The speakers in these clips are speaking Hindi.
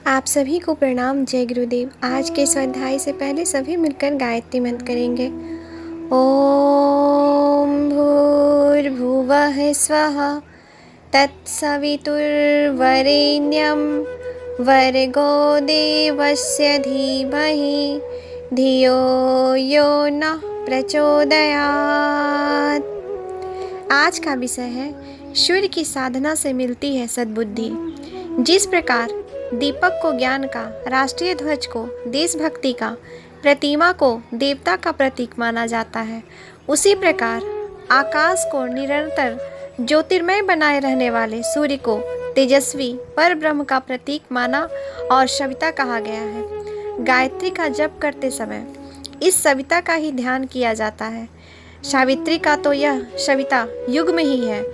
आप सभी को प्रणाम। जय गुरुदेव। आज के स्वाध्याय से पहले सभी मिलकर गायत्री मंत्र करेंगे। ओम भूर्भुवः स्वः तत्सवितुर्वरेण्यं भर्गो देवस्य धीमहि धियो यो नः प्रचोदयात्। आज का विषय है सूर्य की साधना से मिलती है सद्बुद्धि। जिस प्रकार दीपक को ज्ञान का, राष्ट्रीय ध्वज को देशभक्ति का, प्रतिमा को देवता का प्रतीक माना जाता है, उसी प्रकार आकाश को निरंतर ज्योतिर्मय बनाए रहने वाले सूर्य को तेजस्वी पर ब्रह्म का प्रतीक माना और सविता कहा गया है। गायत्री का जप करते समय इस सविता का ही ध्यान किया जाता है। सावित्री का तो यह सविता युग में ही है।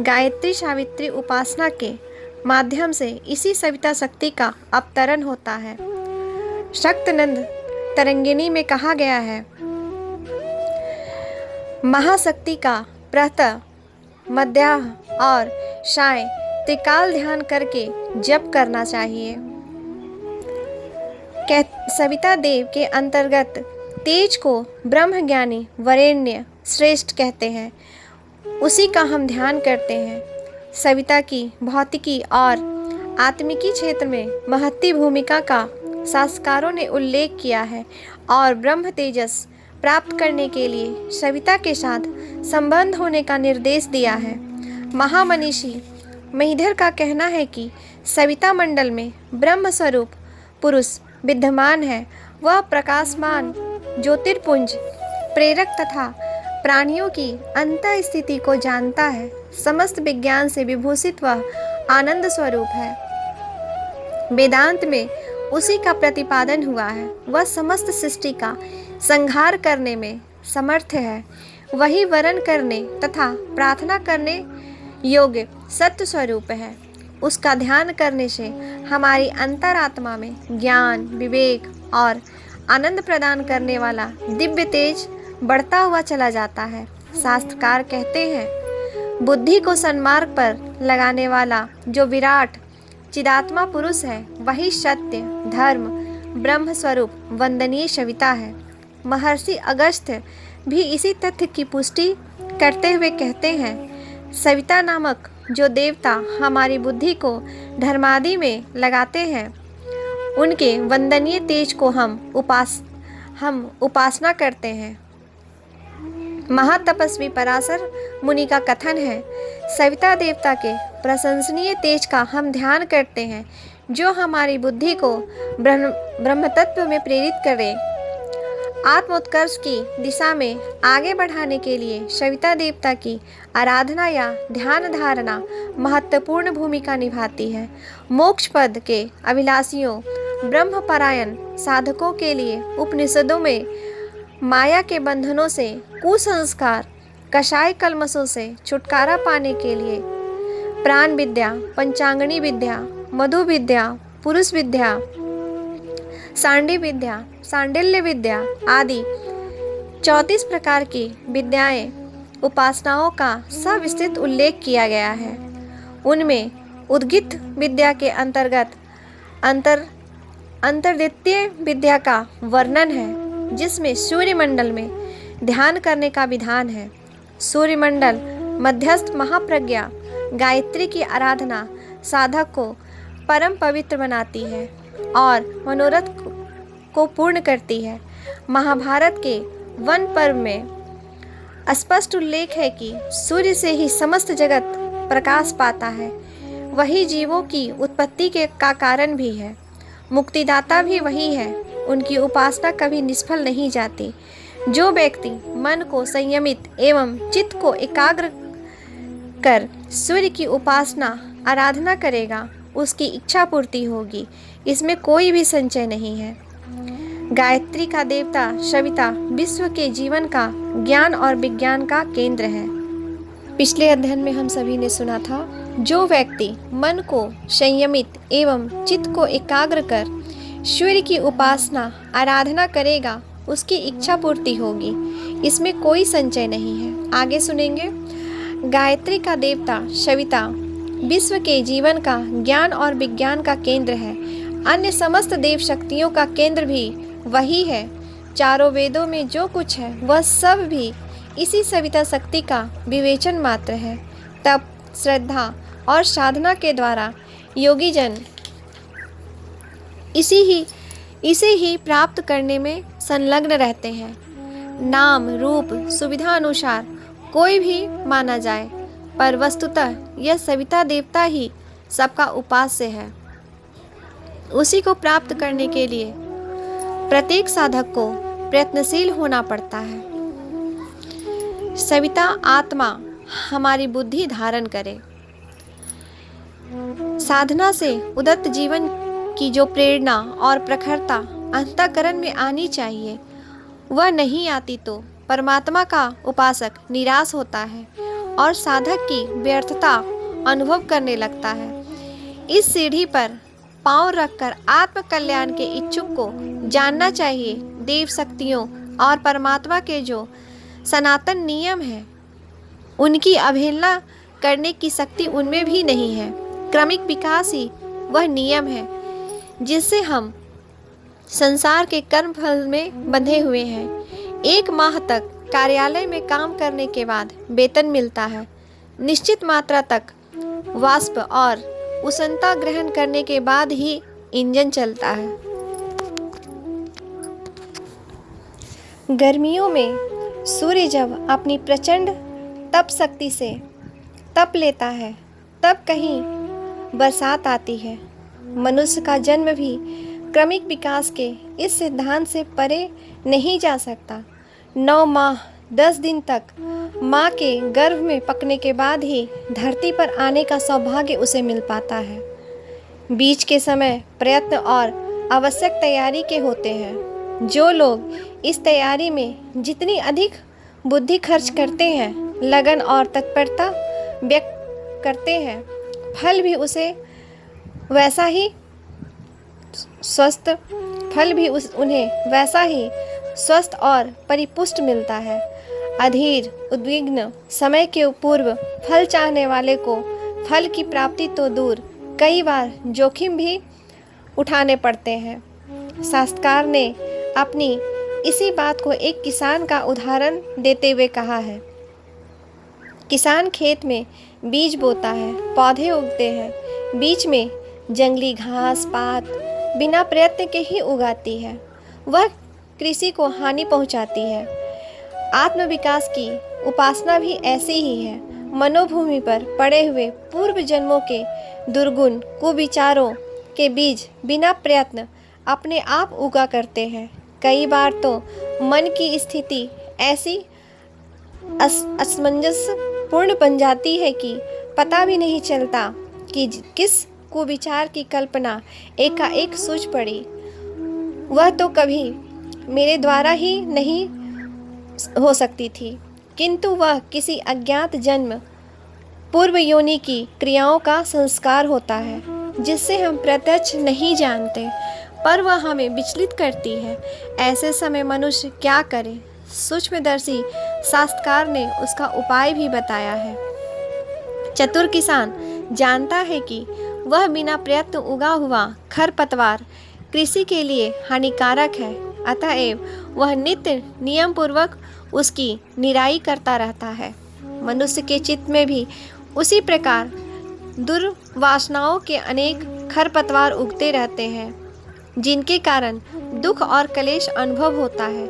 गायत्री सावित्री उपासना के माध्यम से इसी सविता शक्ति का अवतरण होता है। शक्तनंद तरंगिणी में कहा गया है, महाशक्ति का प्रतः, मध्याह्न और साय त्रिकाल ध्यान करके जप करना चाहिए। सविता देव के अंतर्गत तेज को ब्रह्मज्ञानी वरेण्य श्रेष्ठ कहते हैं, उसी का हम ध्यान करते हैं। सविता की भौतिकी और आत्मिकी क्षेत्र में महत्ती भूमिका का शास्त्रकारों ने उल्लेख किया है और ब्रह्म तेजस प्राप्त करने के लिए सविता के साथ संबंध होने का निर्देश दिया है। महामनीषी महिधर का कहना है कि सविता मंडल में ब्रह्म स्वरूप पुरुष विद्यमान है। वह प्रकाशमान ज्योतिर्पुंज प्रेरक तथा प्राणियों की अंतः स्थिति को जानता है। समस्त विज्ञान से विभूषित वह आनंद स्वरूप है। वेदांत में उसी का प्रतिपादन हुआ है। वह समस्त सृष्टि का संहार करने में समर्थ है। वही वरण करने तथा प्रार्थना करने योग्य सत्य स्वरूप है। उसका ध्यान करने से हमारी अंतरात्मा में ज्ञान, विवेक और आनंद प्रदान करने वाला दिव्य तेज बढ़ता हुआ चला जाता है। शास्त्रकार कहते हैं, बुद्धि को सन्मार्ग पर लगाने वाला जो विराट चिदात्मा पुरुष है, वही सत्य, धर्म, ब्रह्म स्वरूप वंदनीय सविता है। महर्षि अगस्त्य भी इसी तथ्य की पुष्टि करते हुए कहते हैं, सविता नामक जो देवता हमारी बुद्धि को धर्मादि में लगाते हैं, उनके वंदनीय तेज को हम उपासना करते हैं। महातपस्वी पराशर मुनि का कथन है, सविता देवता के प्रशंसनीय तेज का हम ध्यान करते हैं, जो हमारी बुद्धि को ब्रह्म तत्व में प्रेरित करे। आत्मोत्कर्ष की दिशा में आगे बढ़ाने के लिए सविता देवता की आराधना या ध्यान धारणा महत्वपूर्ण भूमिका निभाती है। मोक्ष पद के अभिलाषियों, ब्रह्मपरायण साधकों के लिए उपनिषदों में माया के बंधनों से, कुसंस्कार, कषाय कलमशों से छुटकारा पाने के लिए प्राण विद्या, पंचांगनी विद्या, मधु विद्या, पुरुष विद्या, सांडी विद्या, सांडिल्य विद्या आदि 34 प्रकार की विद्याएं, उपासनाओं का सविस्तृत उल्लेख किया गया है। उनमें उद्गीत विद्या के अंतर्गत अंतर्द्वितीय विद्या का वर्णन है, जिसमें सूर्यमंडल में ध्यान करने का विधान है। सूर्यमंडल मध्यस्थ महाप्रज्ञा गायत्री की आराधना साधक को परम पवित्र बनाती है और मनोरथ को पूर्ण करती है। महाभारत के वन पर्व में स्पष्ट उल्लेख है कि सूर्य से ही समस्त जगत प्रकाश पाता है। वही जीवों की उत्पत्ति का कारण भी है। मुक्तिदाता भी वही है। उनकी उपासना कभी निष्फल नहीं जाती। जो व्यक्ति मन को संयमित एवं चित्त को एकाग्र कर सूर्य की उपासना आराधना करेगा, उसकी इच्छा पूर्ति होगी। इसमें कोई भी संशय नहीं है। गायत्री का देवता सविता विश्व के जीवन का, ज्ञान और विज्ञान का केंद्र है। पिछले अध्ययन में हम सभी ने सुना था, जो व्यक्ति मन को संयमित एवं चित्त को एकाग्र कर सूर्य की उपासना आराधना करेगा, उसकी इच्छा पूर्ति होगी। इसमें कोई संशय नहीं है। आगे सुनेंगे। गायत्री का देवता सविता विश्व के जीवन का, ज्ञान और विज्ञान का केंद्र है। अन्य समस्त देव शक्तियों का केंद्र भी वही है। चारों वेदों में जो कुछ है वह सब भी इसी सविता शक्ति का विवेचन मात्र है। तप, श्रद्धा और साधना के द्वारा योगी जन इसे ही प्राप्त करने में संलग्न रहते हैं। नाम रूप सुविधा अनुसार कोई भी माना जाए, पर वस्तुतः यह सविता देवता ही सबका उपास्य है। उसी को प्राप्त करने के लिए प्रत्येक साधक को प्रयत्नशील होना पड़ता है। सविता आत्मा हमारी बुद्धि धारण करे। साधना से उदत्त जीवन की जो प्रेरणा और प्रखरता अंतःकरण में आनी चाहिए, वह नहीं आती तो परमात्मा का उपासक निराश होता है और साधक की व्यर्थता अनुभव करने लगता है। इस सीढ़ी पर पांव रखकर आत्म कल्याण के इच्छुक को जानना चाहिए, देव शक्तियों और परमात्मा के जो सनातन नियम है, उनकी अवहेलना करने की शक्ति उनमें भी नहीं है। क्रमिक विकास ही वह नियम है जिससे हम संसार के कर्म फल में बंधे हुए हैं। 1 माह तक कार्यालय में काम करने के बाद वेतन मिलता है। निश्चित मात्रा तक वाष्प और उष्णता ग्रहण करने के बाद ही इंजन चलता है। गर्मियों में सूर्य जब अपनी प्रचंड तप शक्ति से तप लेता है, तब कहीं बरसात आती है। मनुष्य का जन्म भी क्रमिक विकास के इस सिद्धांत से परे नहीं जा सकता। 9 माह 10 दिन तक माँ के गर्भ में पकने के बाद ही धरती पर आने का सौभाग्य उसे मिल पाता है। बीच के समय प्रयत्न और आवश्यक तैयारी के होते हैं। जो लोग इस तैयारी में जितनी अधिक बुद्धि खर्च करते हैं, लगन और तत्परता व्यक्त करते हैं, फल भी उन्हें वैसा ही स्वस्थ और परिपुष्ट मिलता है। अधीर उद्विग्न समय के पूर्व फल चाहने वाले को फल की प्राप्ति तो दूर, कई बार जोखिम भी उठाने पड़ते हैं। शास्त्रकार ने अपनी इसी बात को एक किसान का उदाहरण देते हुए कहा है। किसान खेत में बीज बोता है, पौधे उगते हैं, बीच में जंगली घास पात बिना प्रयत्न के ही उगाती है। वह कृषि को हानि पहुंचाती है। आत्मविकास की उपासना भी ऐसी ही है। मनोभूमि पर पड़े हुए पूर्व जन्मों के दुर्गुण कुविचारों के बीज बिना प्रयत्न अपने आप उगा करते हैं। कई बार तो मन की स्थिति ऐसी असमंजस पूर्ण बन जाती है कि पता भी नहीं चलता कि किस कुविचार की कल्पना एकाएक सूझ पड़ी। वह तो कभी मेरे द्वारा ही नहीं हो सकती थी, किंतु वह किसी अज्ञात जन्म पूर्व योनि की क्रियाओं का संस्कार होता है, जिससे हम प्रत्यक्ष नहीं जानते, पर वह हमें विचलित करती है। ऐसे समय मनुष्य क्या करे? सूक्ष्मदर्शी शास्त्रकार ने उसका उपाय भी बताया है। चतुर किसान जानता है कि वह बिना प्रयत्न उगा हुआ खरपतवार कृषि के लिए हानिकारक है, अतएव वह नित्य नियम पूर्वक उसकी निराई करता रहता है। मनुष्य के चित्त में भी उसी प्रकार दुर्वासनाओं के अनेक खरपतवार उगते रहते हैं, जिनके कारण दुख और क्लेश अनुभव होता है।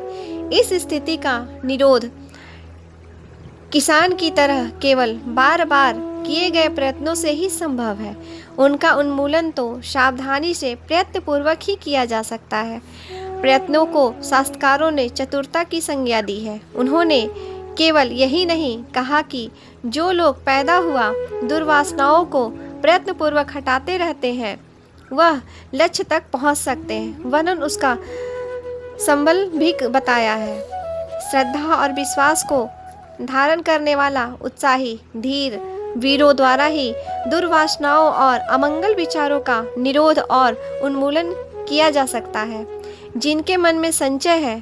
इस स्थिति का निरोध किसान की तरह केवल बार बार किए गए प्रयत्नों से ही संभव है। उनका उन्मूलन तो सावधानी से प्रयत्न पूर्वक ही किया जा सकता है। प्रयत्नों को शास्त्रकारों ने चतुरता की संज्ञा दी है। उन्होंने केवल यही नहीं कहा कि जो लोग पैदा हुआ दुर्वासनाओं को प्रयत्न पूर्वक हटाते रहते हैं, वह लक्ष्य तक पहुंच सकते हैं, वरन उसका संबल भी बताया है। श्रद्धा और विश्वास को धारण करने वाला उत्साही धीर वीरों द्वारा ही दुर्वासनाओं और अमंगल विचारों का निरोध और उन्मूलन किया जा सकता है। जिनके मन में संचय है,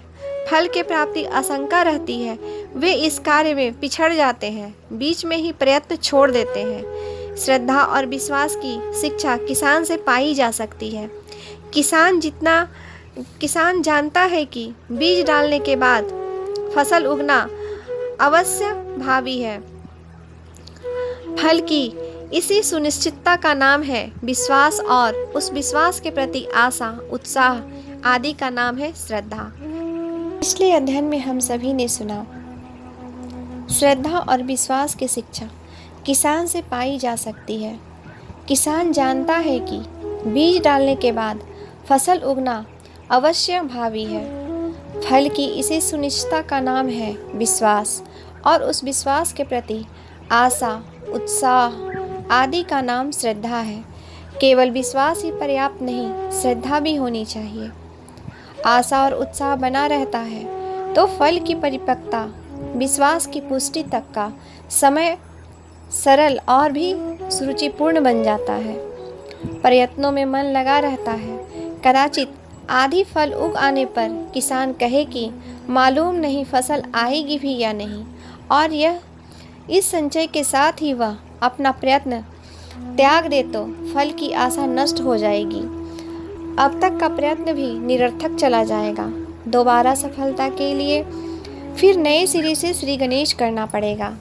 फल के प्राप्ति आशंका रहती है, वे इस कार्य में पिछड़ जाते हैं, बीच में ही प्रयत्न छोड़ देते हैं। श्रद्धा और विश्वास की शिक्षा किसान से पाई जा सकती है। किसान जानता है कि बीज डालने के बाद फसल उगना अवश्य भावी है। फल की इसी सुनिश्चितता का नाम है विश्वास, और उस विश्वास के प्रति आशा, उत्साह आदि का नाम है श्रद्धा। पिछले अध्ययन में हम सभी ने सुना श्रद्धा और विश्वास की शिक्षा किसान से पाई जा सकती है। किसान जानता है कि बीज डालने के बाद फसल उगना अवश्य भावी है। फल की इसी सुनिश्चितता का नाम है विश्वास, और उस विश्वास के प्रति आशा, उत्साह आदि का नाम श्रद्धा है। केवल विश्वास ही पर्याप्त नहीं, श्रद्धा भी होनी चाहिए। आशा और उत्साह बना रहता है तो फल की परिपक्वता, विश्वास की पुष्टि तक का समय सरल और भी सुरुचिपूर्ण बन जाता है। प्रयत्नों में मन लगा रहता है। कदाचित आधी फल उग आने पर किसान कहे कि मालूम नहीं फसल आएगी भी या नहीं, और इस संचय के साथ ही वह अपना प्रयत्न त्याग दे तो फल की आशा नष्ट हो जाएगी। अब तक का प्रयत्न भी निरर्थक चला जाएगा। दोबारा सफलता के लिए फिर नए सिरे से श्री गणेश करना पड़ेगा।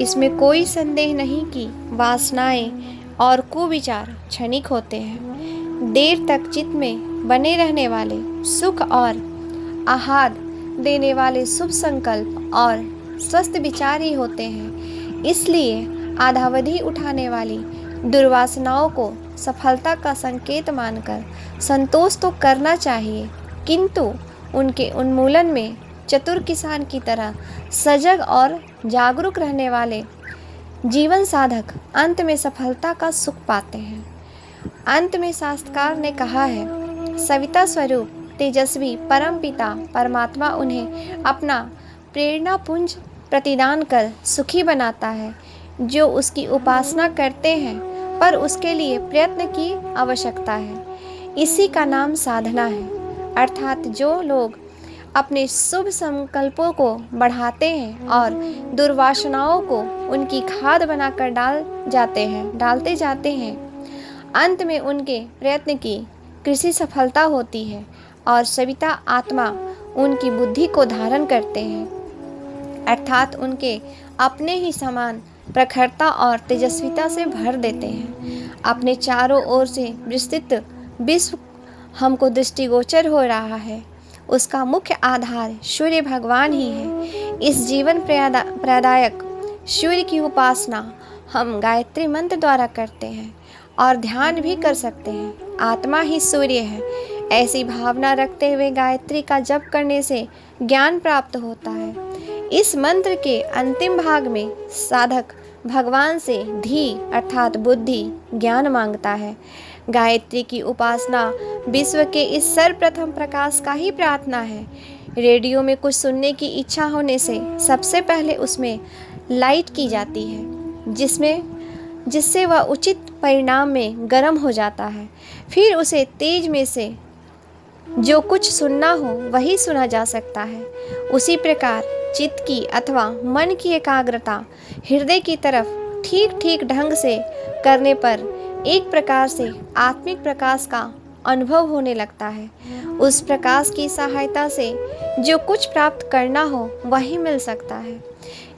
इसमें कोई संदेह नहीं कि वासनाएं और कुविचार क्षणिक होते हैं। देर तक चित्त में बने रहने वाले सुख और आह्लाद देने वाले शुभ संकल्प और स्वस्थ विचार ही होते हैं। इसलिए आधावधि उठाने वाली दुर्वासनाओं को सफलता का संकेत मानकर संतोष तो करना चाहिए, किंतु उनके उन्मूलन में चतुर किसान की तरह सजग और जागरूक रहने वाले जीवन साधक अंत में सफलता का सुख पाते हैं। अंत में शास्त्रकार ने कहा है, सविता स्वरूप तेजस्वी परम पिता परमात्मा उन्हें अपना प्रेरणा पुंज प्रतिदान कर सुखी बनाता है। जो उसकी उपासना करते हैं पर उसके लिए प्रयत्न की आवश्यकता है, इसी का नाम साधना है। अर्थात जो लोग अपने शुभ संकल्पों को बढ़ाते हैं और दुर्वासनाओं को उनकी खाद बनाकर डालते जाते हैं, अंत में उनके प्रयत्न की कृषि सफलता होती है और सविता आत्मा उनकी बुद्धि को धारण करते हैं, अर्थात उनके अपने ही समान प्रखरता और तेजस्विता से भर देते हैं। अपने चारों ओर से विस्तृत विश्व हमको दृष्टिगोचर हो रहा है, उसका मुख्य आधार सूर्य भगवान ही है। इस जीवन प्रदायक सूर्य की उपासना हम गायत्री मंत्र द्वारा करते हैं और ध्यान भी कर सकते हैं। आत्मा ही सूर्य है, ऐसी भावना रखते हुए गायत्री का जप करने से ज्ञान प्राप्त होता है। इस मंत्र के अंतिम भाग में साधक भगवान से धी अर्थात बुद्धि ज्ञान मांगता है। गायत्री की उपासना विश्व के इस सर्वप्रथम प्रकाश का ही प्रार्थना है। रेडियो में कुछ सुनने की इच्छा होने से सबसे पहले उसमें लाइट की जाती है, जिससे वह उचित परिणाम में गर्म हो जाता है। फिर उसे तेज में से जो कुछ सुनना हो वही सुना जा सकता है। उसी प्रकार चित्त की अथवा मन की एकाग्रता हृदय की तरफ ठीक ठीक ढंग से करने पर एक प्रकार से आत्मिक प्रकाश का अनुभव होने लगता है। उस प्रकाश की सहायता से जो कुछ प्राप्त करना हो वही मिल सकता है।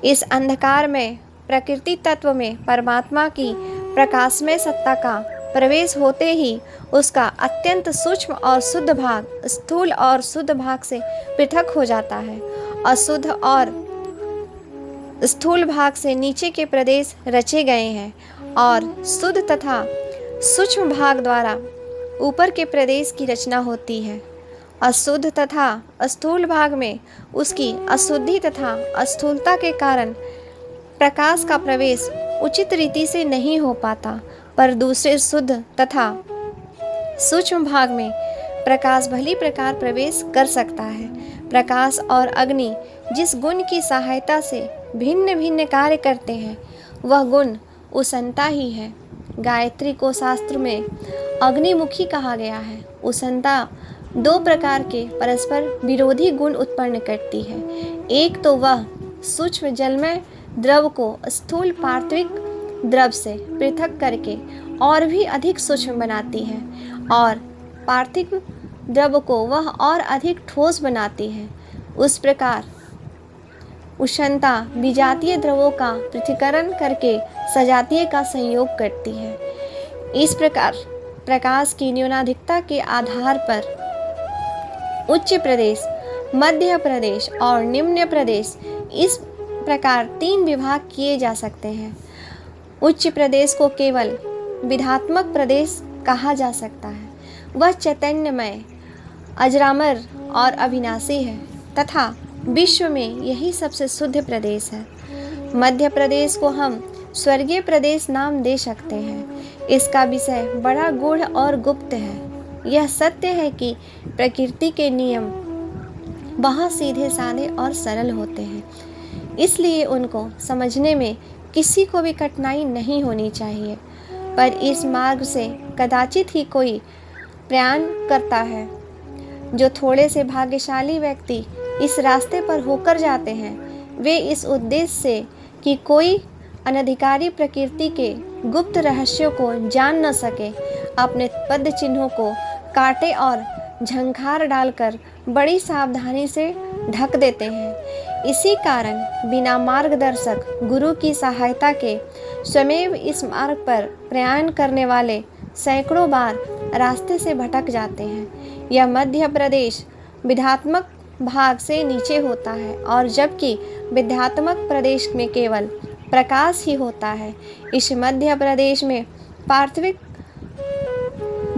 इस अंधकार में प्रकृति तत्व में परमात्मा की प्रकाशमय सत्ता का प्रवेश होते ही उसका अत्यंत सूक्ष्म और शुद्ध भाग स्थूल और शुद्ध भाग से पृथक हो जाता है। अशुद्ध और स्थूल भाग से नीचे के प्रदेश रचे गए हैं और शुद्ध तथा सूक्ष्म भाग द्वारा ऊपर के प्रदेश की रचना होती है। अशुद्ध तथा स्थूल भाग में उसकी अशुद्धि तथा अस्थूलता के कारण प्रकाश का प्रवेश उचित रीति से नहीं हो पाता, पर दूसरे शुद्ध तथा सूक्ष्म भाग में प्रकाश भली प्रकार प्रवेश कर सकता है। प्रकाश और अग्नि जिस गुण की सहायता से भिन्न भिन्न कार्य करते हैं वह गुण उष्णता ही है। गायत्री को शास्त्र में अग्निमुखी कहा गया है। उष्णता दो प्रकार के परस्पर विरोधी गुण उत्पन्न करती है। एक तो वह सूक्ष्म जलमय द्रव को स्थूल पार्थिव द्रव से पृथक करके और भी अधिक सूक्ष्म बनाती है, और पार्थिव द्रव्य को वह और अधिक ठोस बनाती है, उस प्रकार उष्णता विजातीय द्रव्यों का पृथक्करण करके सजातीय का संयोग करती है। इस प्रकार प्रकाश की न्यूनाधिकता के आधार पर उच्च प्रदेश, मध्य प्रदेश और निम्न प्रदेश इस प्रकार 3 विभाग किए जा सकते हैं। उच्च प्रदेश को केवल विधात्मक प्रदेश कहा जा सकता है। वह चैतन्यमय, अजरामर और अविनाशी है तथा विश्व में यही सबसे शुद्ध प्रदेश है। मध्य प्रदेश को हम स्वर्गीय प्रदेश नाम दे सकते हैं। इसका विषय बड़ा गूढ़ और गुप्त है। यह सत्य है कि प्रकृति के नियम बहुत सीधे साधे और सरल होते हैं, इसलिए उनको समझने में किसी को भी कठिनाई नहीं होनी चाहिए। पर इस मार्ग से कदाचित ही कोई प्रयाण करता है। जो थोड़े से भाग्यशाली व्यक्ति इस रास्ते पर होकर जाते हैं, वे इस उद्देश्य से कि कोई अनधिकारी प्रकृति के गुप्त रहस्यों को जान न सके, अपने पद चिन्हों को काटे और झंखार डालकर बड़ी सावधानी से ढक देते हैं। इसी कारण बिना मार्गदर्शक गुरु की सहायता के स्वयं इस मार्ग पर प्रयाण करने वाले सैकड़ों बार रास्ते से भटक जाते हैं। यह मध्य प्रदेश विधात्मक भाग से नीचे होता है और जबकि विध्यात्मक प्रदेश में केवल प्रकाश ही होता है। इस मध्य प्रदेश में पार्थिव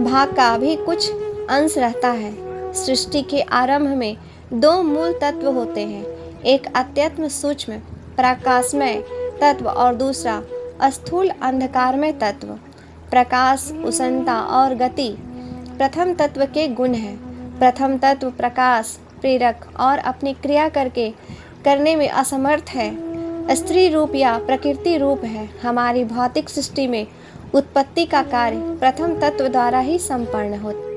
भाग का भी कुछ अंश रहता है। सृष्टि के आरंभ में 2 मूल तत्व होते हैं, एक अत्यंत सूक्ष्म प्रकाशमय तत्व और दूसरा स्थूल अंधकारमय तत्व। प्रकाश, उष्णता और गति प्रथम तत्व के गुण हैं। प्रथम तत्व प्रकाश, प्रेरक और अपनी क्रिया करने में असमर्थ है। स्त्री रूप या प्रकृति रूप है। हमारी भौतिक सृष्टि में उत्पत्ति का कार्य प्रथम तत्व द्वारा ही संपन्न होता।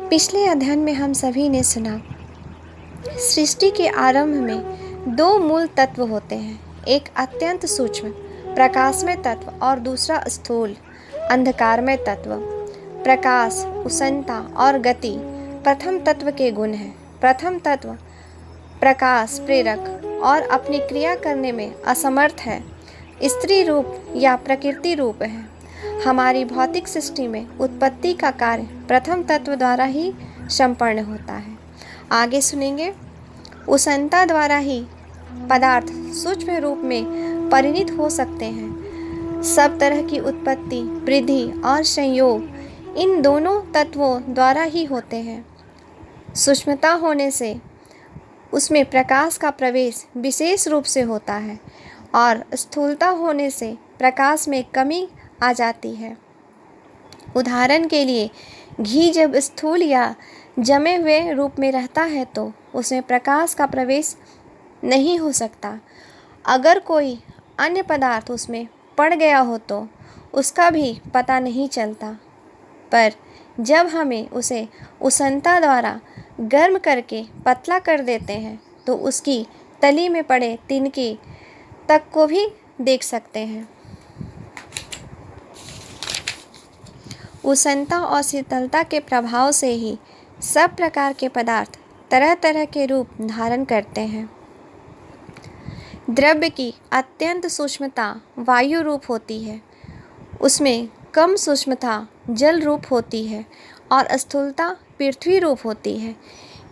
पिछले अध्ययन में हम सभी ने सुना, सृष्टि के आरंभ में 2 मूल तत्व होते हैं, एक अत्यंत सूक्ष्म प्रकाशमय तत्व और दूसरा स्थूल अंधकारमय तत्व। प्रकाश, उष्णता और गति प्रथम तत्व के गुण हैं। प्रथम तत्व प्रकाश, प्रेरक और अपनी क्रिया करने में असमर्थ है। स्त्री रूप या प्रकृति रूप है। हमारी भौतिक सृष्टि में उत्पत्ति का कार्य प्रथम तत्व द्वारा ही संपन्न होता है। आगे सुनेंगे, उष्णता द्वारा ही पदार्थ सूक्ष्म रूप में परिणत हो सकते हैं। सब तरह की उत्पत्ति, वृद्धि और संयोग इन दोनों तत्वों द्वारा ही होते हैं। सूक्ष्मता होने से उसमें प्रकाश का प्रवेश विशेष रूप से होता है और स्थूलता होने से प्रकाश में कमी आ जाती है। उदाहरण के लिए, घी जब स्थूल या जमे हुए रूप में रहता है तो उसमें प्रकाश का प्रवेश नहीं हो सकता। अगर कोई अन्य पदार्थ उसमें पड़ गया हो तो उसका भी पता नहीं चलता, पर जब हमें उसे उष्णता द्वारा गर्म करके पतला कर देते हैं तो उसकी तली में पड़े तिनके तक को भी देख सकते हैं। उष्णता और शीतलता के प्रभाव से ही सब प्रकार के पदार्थ तरह तरह के रूप धारण करते हैं। द्रव्य की अत्यंत सूक्ष्मता वायु रूप होती है, उसमें कम सूक्ष्मता जल रूप होती है और स्थूलता पृथ्वी रूप होती है।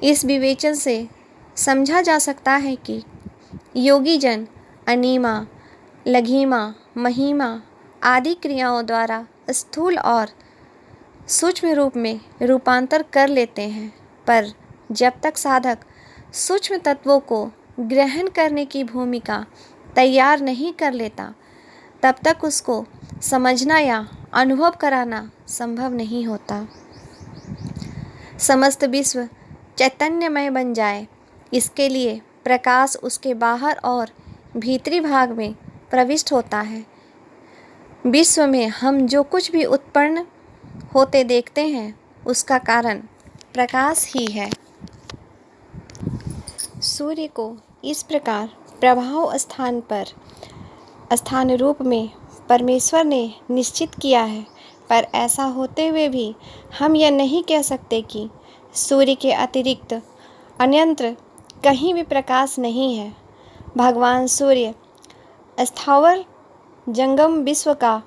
इस विवेचन से समझा जा सकता है कि योगी जन अनीमा, लघिमा, महिमा आदि क्रियाओं द्वारा स्थूल और सूक्ष्म रूप में रूपांतर कर लेते हैं, पर जब तक साधक सूक्ष्म तत्वों को ग्रहण करने की भूमिका तैयार नहीं कर लेता, तब तक उसको समझना या अनुभव कराना संभव नहीं होता। समस्त विश्व चैतन्यमय बन जाए, इसके लिए प्रकाश उसके बाहर और भीतरी भाग में प्रविष्ट होता है। विश्व में हम जो कुछ भी उत्पन्न होते देखते हैं, उसका कारण प्रकाश ही है। सूर्य को इस प्रकार प्रभाव स्थान रूप में परमेश्वर ने निश्चित किया है। पर ऐसा होते हुए भी हम यह नहीं कह सकते कि सूर्य के अतिरिक्त अन्यत्र कहीं भी प्रकाश नहीं है। भगवान सूर्य स्थावर जंगम विश्व का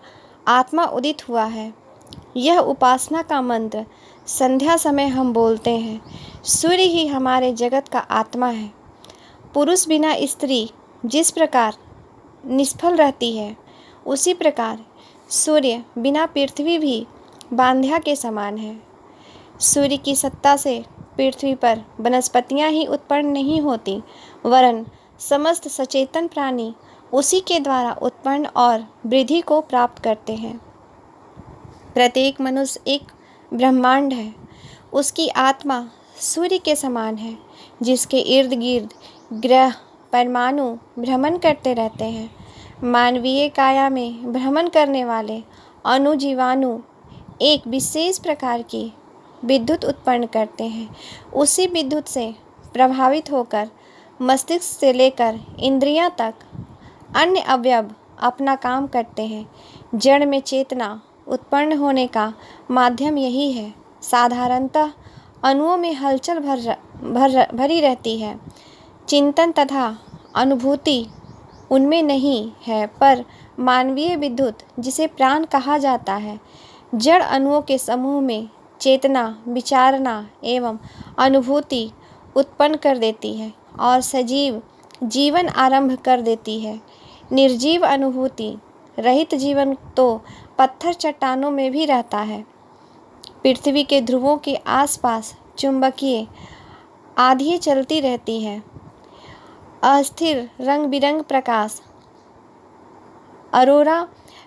आत्मा उदित हुआ है। यह उपासना का मंत्र संध्या समय हम बोलते हैं। सूर्य ही हमारे जगत का आत्मा है। पुरुष बिना स्त्री जिस प्रकार निष्फल रहती है, उसी प्रकार सूर्य बिना पृथ्वी भी बांध्या के समान है। सूर्य की सत्ता से पृथ्वी पर वनस्पतियां ही उत्पन्न नहीं होती, वरन समस्त सचेतन प्राणी उसी के द्वारा उत्पन्न और वृद्धि को प्राप्त करते हैं। प्रत्येक मनुष्य एक ब्रह्मांड है। उसकी आत्मा सूर्य के समान है, जिसके इर्द गिर्द ग्रह परमाणु भ्रमण करते रहते हैं। मानवीय काया में भ्रमण करने वाले अणुजीवाणु एक विशेष प्रकार की विद्युत उत्पन्न करते हैं। उसी विद्युत से प्रभावित होकर मस्तिष्क से लेकर इंद्रियां तक अन्य अवयव अपना काम करते हैं। जड़ में चेतना उत्पन्न होने का माध्यम यही है। साधारणतः अणुओं में हलचल भरी रहती है। चिंतन तथा अनुभूति उनमें नहीं है, पर मानवीय विद्युत, जिसे प्राण कहा जाता है, जड़ अणुओं के समूह में चेतना, विचारना एवं अनुभूति उत्पन्न कर देती है और सजीव जीवन आरंभ कर देती है। निर्जीव अनुभूति रहित जीवन तो पत्थर चट्टानों में भी रहता है। पृथ्वी के ध्रुवों के आसपास चुंबकीय आंधियाँ चलती रहती हैं। अस्थिर रंग बिरंग प्रकाश अरोरा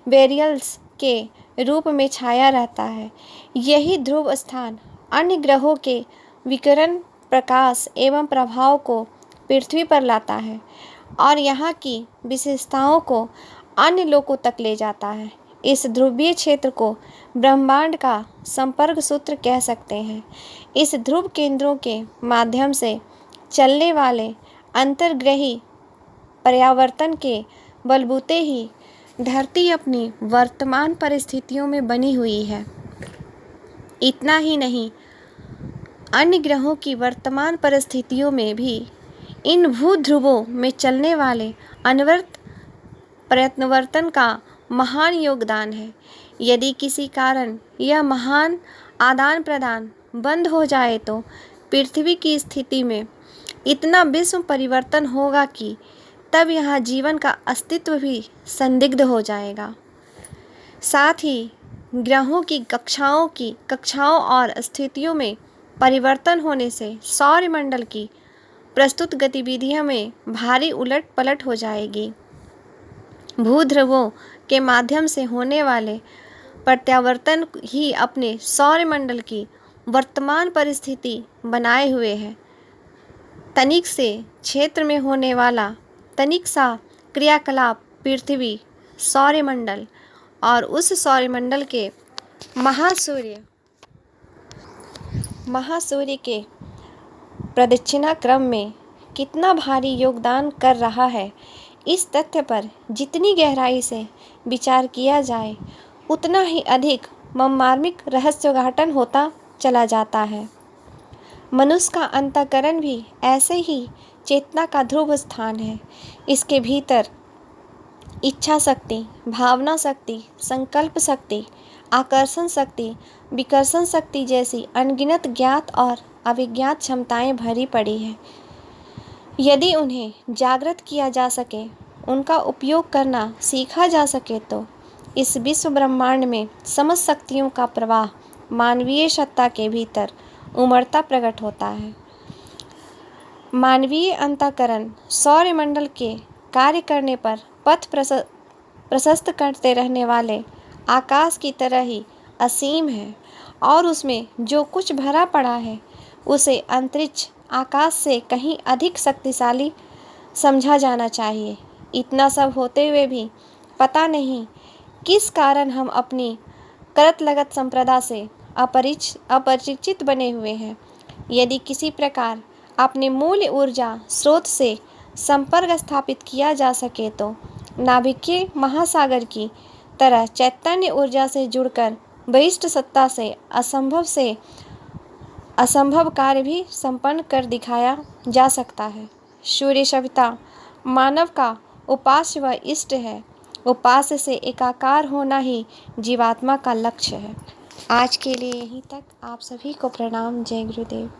बोरियल्स के रूप में छाया रहता है। यही ध्रुव स्थान अन्य ग्रहों के विकिरण, प्रकाश एवं प्रभाव को पृथ्वी पर लाता है और यहाँ की विशेषताओं को अन्य लोकों तक ले जाता है। इस ध्रुवीय क्षेत्र को ब्रह्मांड का संपर्क सूत्र कह सकते हैं। इस ध्रुव केंद्रों के माध्यम से चलने वाले अंतर्ग्रही पर्यावर्तन के बलबूते ही धरती अपनी वर्तमान परिस्थितियों में बनी हुई है। इतना ही नहीं, अन्य ग्रहों की वर्तमान परिस्थितियों में भी इन भूध्रुवों में चलने वाले अनवरत प्रयत्नवर्तन का महान योगदान है। यदि किसी कारण यह महान आदान प्रदान बंद हो जाए तो पृथ्वी की स्थिति में इतना विश्व परिवर्तन होगा कि तब यहाँ जीवन का अस्तित्व भी संदिग्ध हो जाएगा। साथ ही ग्रहों की कक्षाओं और स्थितियों में परिवर्तन होने से सौरमंडल की प्रस्तुत गतिविधियों में भारी उलट पलट हो जाएगी। भूध्रुवों के माध्यम से होने वाले प्रत्यावर्तन ही अपने सौरमंडल की वर्तमान परिस्थिति बनाए हुए है। तनिक से क्षेत्र में होने वाला तनिक सा क्रियाकलाप पृथ्वी, सौरमंडल और उस सौरमंडल के महासूर्य के प्रदक्षिणा क्रम में कितना भारी योगदान कर रहा है, इस तथ्य पर जितनी गहराई से विचार किया जाए उतना ही अधिक मर्मार्मिक रहस्योद्घाटन होता चला जाता है। मनुष्य का अंतःकरण भी ऐसे ही चेतना का ध्रुव स्थान है। इसके भीतर इच्छा शक्ति, भावना शक्ति, संकल्प शक्ति, आकर्षण शक्ति, विकर्षण शक्ति जैसी अनगिनत ज्ञात और अविज्ञात क्षमताएं भरी पड़ी हैं। यदि उन्हें जागृत किया जा सके, उनका उपयोग करना सीखा जा सके तो इस विश्व ब्रह्मांड में समस्त शक्तियों का प्रवाह मानवीय सत्ता के भीतर उमड़ता प्रकट होता है। मानवीय अंतःकरण सौरमंडल के कार्य करने पर पथ प्रशस्त करते रहने वाले आकाश की तरह ही असीम है और उसमें जो कुछ भरा पड़ा है उसे अंतरिक्ष आकाश से कहीं अधिक शक्तिशाली समझा जाना चाहिए। इतना सब होते हुए भी पता नहीं किस कारण हम अपनी करत लगत संप्रदा से अपरिचित बने हुए हैं। यदि किसी प्रकार अपने मूल ऊर्जा स्रोत से संपर्क स्थापित किया जा सके तो नाभिकीय महासागर की तरह चैतन्य ऊर्जा से जुड़कर वरिष्ठ सत्ता से असंभव कार्य भी संपन्न कर दिखाया जा सकता है। सूर्य सविता मानव का उपास्य व इष्ट है। उपास्य से एकाकार होना ही जीवात्मा का लक्ष्य है। आज के लिए यहीं तक। आप सभी को प्रणाम। जय गुरुदेव।